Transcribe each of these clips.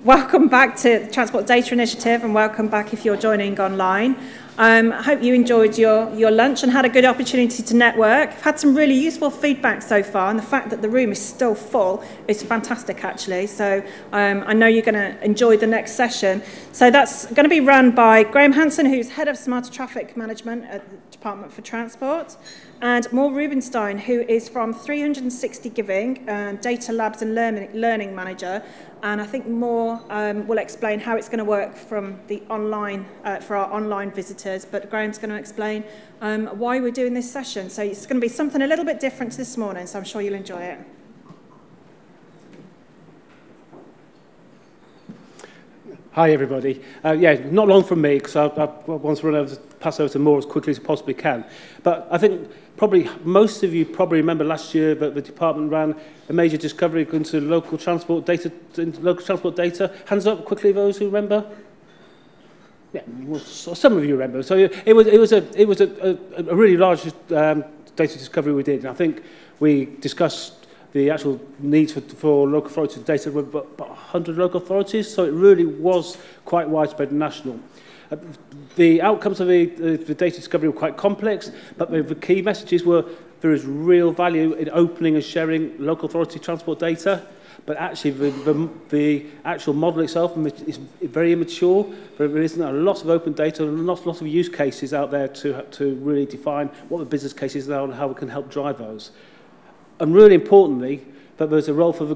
Welcome back to the Transport Data Initiative, and welcome back if you're joining online. I hope you enjoyed your lunch and had a good opportunity to network. I've had some really useful feedback so far, and the fact that the room is still full is fantastic, actually. So I know you're going to enjoy the next session. So that's going to be run by Graham Hansen, who's Head of Smart Traffic Management at the Department for Transport, and Maur Rubenstein, who is from 360 Giving, Data Labs and Learning Manager. And I think Maur will explain how it's going to work from the online for our online visitors. But Graham's going to explain why we're doing this session. So it's going to be something a little bit different this morning. So I'm sure you'll enjoy it. Hi, everybody. Yeah, not long from me, because I want to pass over to Maur as quickly as I possibly can. But I think probably most of you probably remember last year that the department ran a major discovery into local transport data. Hands up quickly, those who remember. Yeah, well, some of you remember. So it was a really large data discovery we did. And I think we discussed the actual needs for local authorities data with about 100 local authorities, so it really was quite widespread and national. The outcomes of the data discovery were quite complex, but the key messages were there is real value in opening and sharing local authority transport data, but actually the actual model itself is very immature. There isn't a lot of open data and not a lot of use cases out there to really define what the business cases are and how we can help drive those. And really importantly, that there's a role for the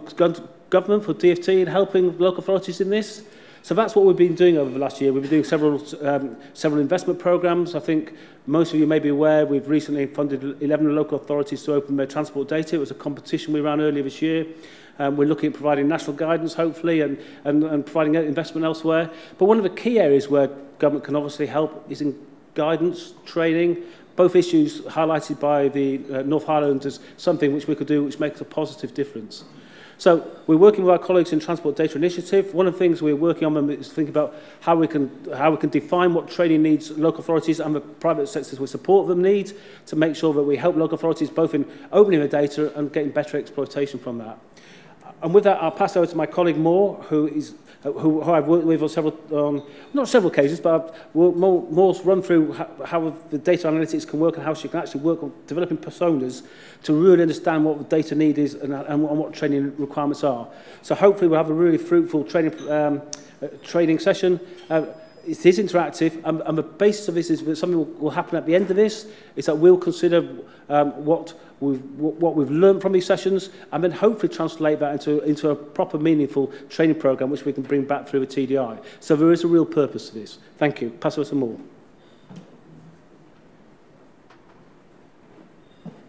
government, for DFT, in helping local authorities in this. So that's what we've been doing over the last year. We've been doing several investment programs. I think most of you may be aware we've recently funded 11 local authorities to open their transport data. It was a competition we ran earlier this year. We're looking at providing national guidance, hopefully, and providing investment elsewhere. But one of the key areas where government can obviously help is in guidance, training, both issues highlighted by the North Highland as something which we could do which makes a positive difference. So we're working with our colleagues in Transport Data Initiative. One of the things we're working on is thinking about how we can define what training needs local authorities and the private sectors we support them need to make sure that we help local authorities both in opening the data and getting better exploitation from that. And with that, I'll pass over to my colleague Maur, who I've worked with on not several cases, but Maur's run through how the data analytics can work and how she can actually work on developing personas to really understand what the data need is and what training requirements are. So hopefully we'll have a really fruitful training session. It is interactive, and the basis of this is that something will happen at the end of this, is that we'll consider what we've learned from these sessions, and then hopefully translate that into a proper, meaningful training program which we can bring back through the TDI. So there is a real purpose to this. Thank you. Pass over to Maur.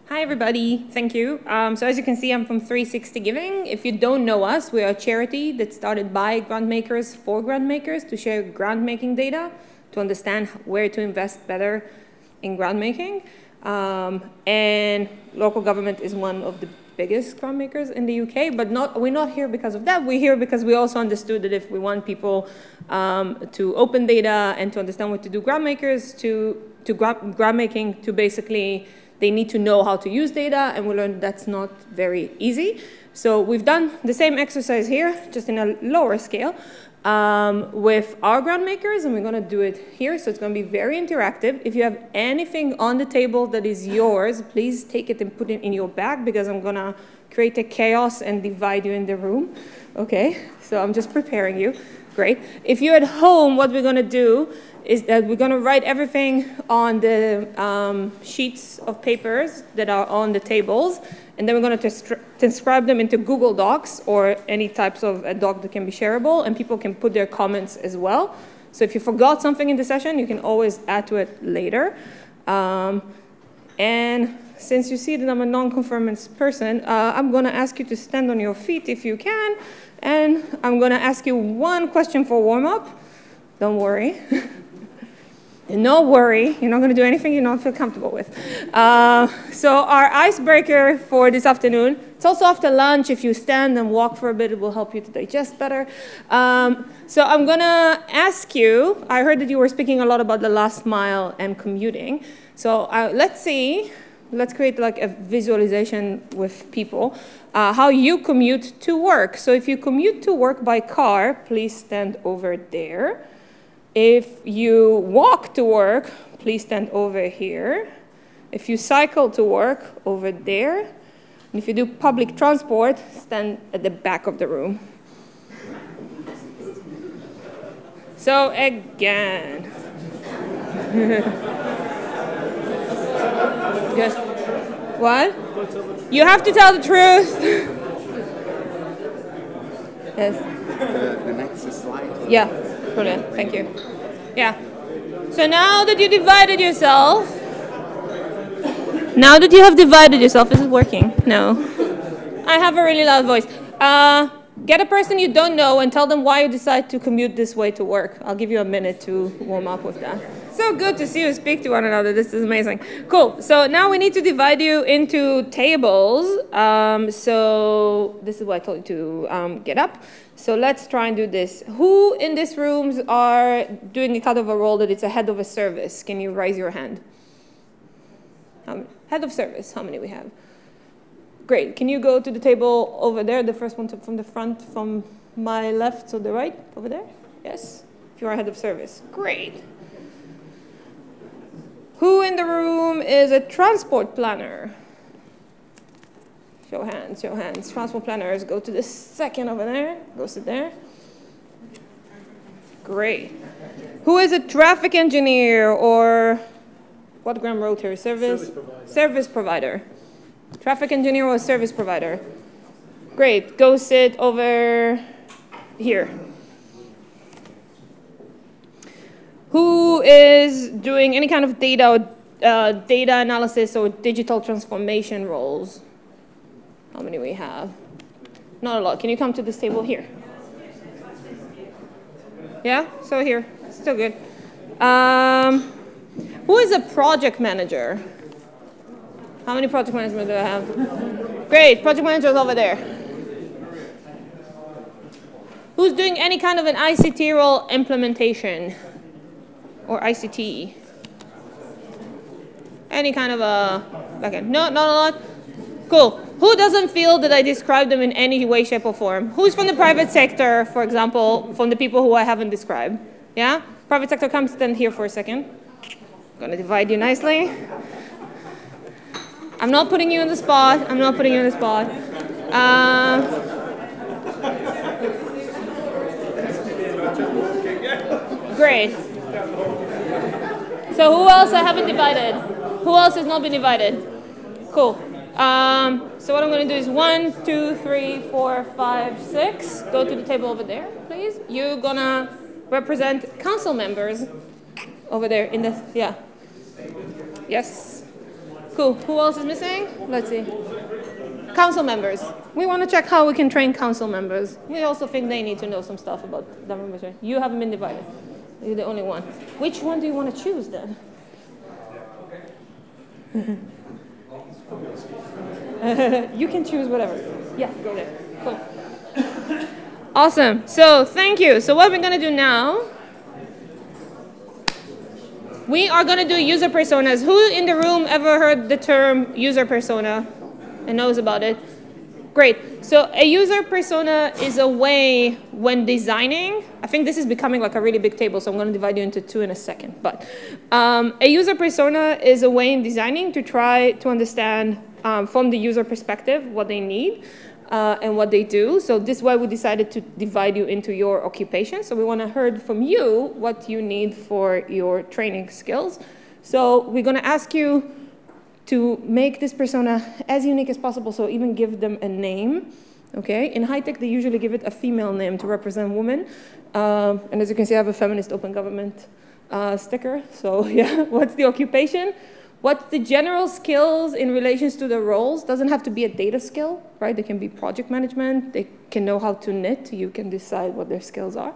Hi, everybody. Thank you. So as you can see, I'm from 360 Giving. If you don't know us, we're a charity that started by grant makers for grant makers to share grant making data, to understand where to invest better in grant making. And local government is one of the biggest grant makers in the UK, but we're not here because of that. We're here because we also understood that if we want people to open data and to understand what to do grant makers, to grant making, to basically they need to know how to use data, and we learned that's not very easy. So we've done the same exercise here, just in a lower scale, with our grant makers, and we're going to do it here. So it's going to be very interactive. If you have anything on the table that is yours, please take it and put it in your bag, because I'm going to create a chaos and divide you in the room. Okay, so I'm just preparing you. Great. If you're at home, what we're going to do is that we're going to write everything on the sheets of papers that are on the tables, and then we're going to transcribe them into Google Docs or any types of a doc that can be shareable, and people can put their comments as well. So if you forgot something in the session, you can always add to it later. And since you see that I'm a non-conformist person, I'm going to ask you to stand on your feet if you can, and I'm going to ask you one question for warm-up. Don't worry. No worry, you're not going to do anything you don't feel comfortable with. So our icebreaker for this afternoon, it's also after lunch. If you stand and walk for a bit, it will help you to digest better. So I'm going to ask you, I heard that you were speaking a lot about the last mile and commuting. So let's see let's create like a visualization with people. How you commute to work. So if you commute to work by car, please stand over there. If you walk to work, please stand over here. If you cycle to work, over there. And if you do public transport, stand at the back of the room. So again. Yes. What? You have to tell the truth. Yes. The next slide. Yeah, brilliant. Thank you. Yeah. So now that you divided yourself, is it working? No. I have a really loud voice. Get a person you don't know and tell them why you decide to commute this way to work. I'll give you a minute to warm up with that. So good to see you speak to one another. This is amazing. Cool. So now we need to divide you into tables. So this is why I told you to get up. So let's try and do this. Who in this room are doing a kind of a role that it's a head of a service? Can you raise your hand? Head of service, how many we have? Great. Can you go to the table over there, the first one from the front, from my left to the right, over there? Yes? If you are head of service. Great. Who in the room is a transport planner? Show hands, show hands. Transport planners, go to the second over there. Go sit there. Great. Who is a traffic engineer or what Graham wrote here? Service provider. Traffic engineer or service provider. Great. Go sit over here. Who is doing any kind of data analysis or digital transformation roles? How many we have? Not a lot. Can you come to this table here? Yeah? So here. Still good. Who is a project manager? How many project managers do I have? Great. Project managers over there. Who's doing any kind of an ICT role implementation? Or ICT? Any kind of a... Okay. No, not a lot? Cool. Who doesn't feel that I described them in any way, shape, or form? Who's from the private sector, for example, from the people who I haven't described? Yeah? Private sector, come stand here for a second. I'm going to divide you nicely. I'm not putting you on the spot. I'm not putting you on the spot. Great. So who else I haven't divided? Who else has not been divided? Cool. So what I'm going to do is 1, 2, 3, 4, 5, 6. Go to the table over there, please. You're going to represent council members over there in the, yeah. Yes. Cool. Who else is missing? Let's see. Council members. We want to check how we can train council members. We also think they need to know some stuff about government. You haven't been divided. You're the only one. Which one do you want to choose then? You can choose whatever. Yeah, go there. Cool. Awesome. So thank you. So what we're going to do now, we are going to do user personas. Who in the room ever heard the term user persona and knows about it? Great. So a user persona is a way when designing, I think this is becoming like a really big table, so I'm going to divide you into two in a second. But a user persona is a way in designing to try to understand from the user perspective what they need and what they do. So this is why we decided to divide you into your occupation. So we want to hear from you what you need for your training skills. So we're going to ask you to make this persona as unique as possible, so even give them a name. Okay? In high tech, they usually give it a female name to represent women. And as you can see, I have a feminist open government sticker. So yeah, what's the occupation? What's the general skills in relations to the roles? Doesn't have to be a data skill, right? They can be project management. They can know how to knit. You can decide what their skills are.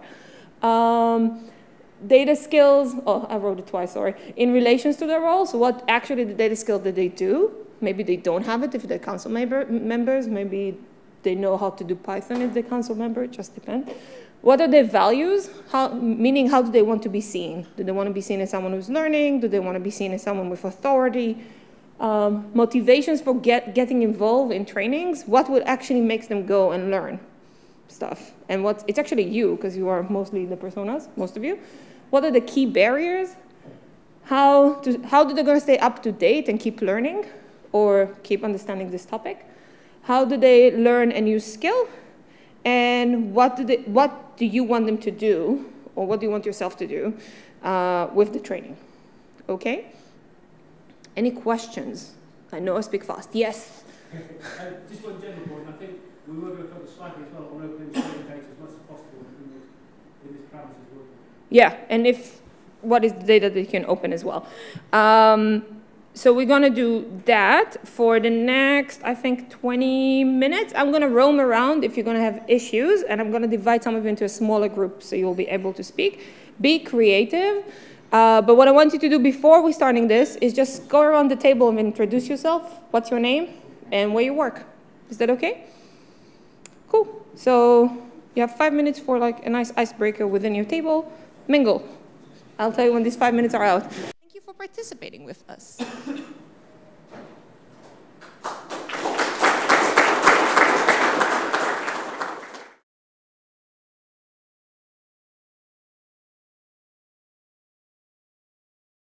Data skills, oh, I wrote it twice, sorry. In relations to the role, so what actually the data skills that they do? Maybe they don't have it if they're council members. Maybe they know how to do Python if they're council member. It just depends. What are their values? Meaning, how do they want to be seen? Do they want to be seen as someone who's learning? Do they want to be seen as someone with authority? motivations for getting involved in trainings, what would actually make them go and learn stuff, and it's actually you, because you are mostly the personas, most of you. What are the key barriers? How do they going to stay up to date and keep learning or keep understanding this topic? How do they learn a new skill? And what do you want them to do, or what do you want yourself to do with the training? Okay? Any questions? I know I speak fast. Yes? Just one general point. I think we were going to focus slightly as well on opening training data as much as possible in this parameters as well. Yeah, and what is the data that you can open as well. So we're going to do that for the next, I think, 20 minutes. I'm going to roam around if you're going to have issues, and I'm going to divide some of you into a smaller group so you'll be able to speak. Be creative. But what I want you to do before we starting this is just go around the table and introduce yourself. What's your name and where you work? Is that okay? Cool. So you have 5 minutes for like a nice icebreaker within your table. Mingle. I'll tell you when these 5 minutes are out. Thank you for participating with us.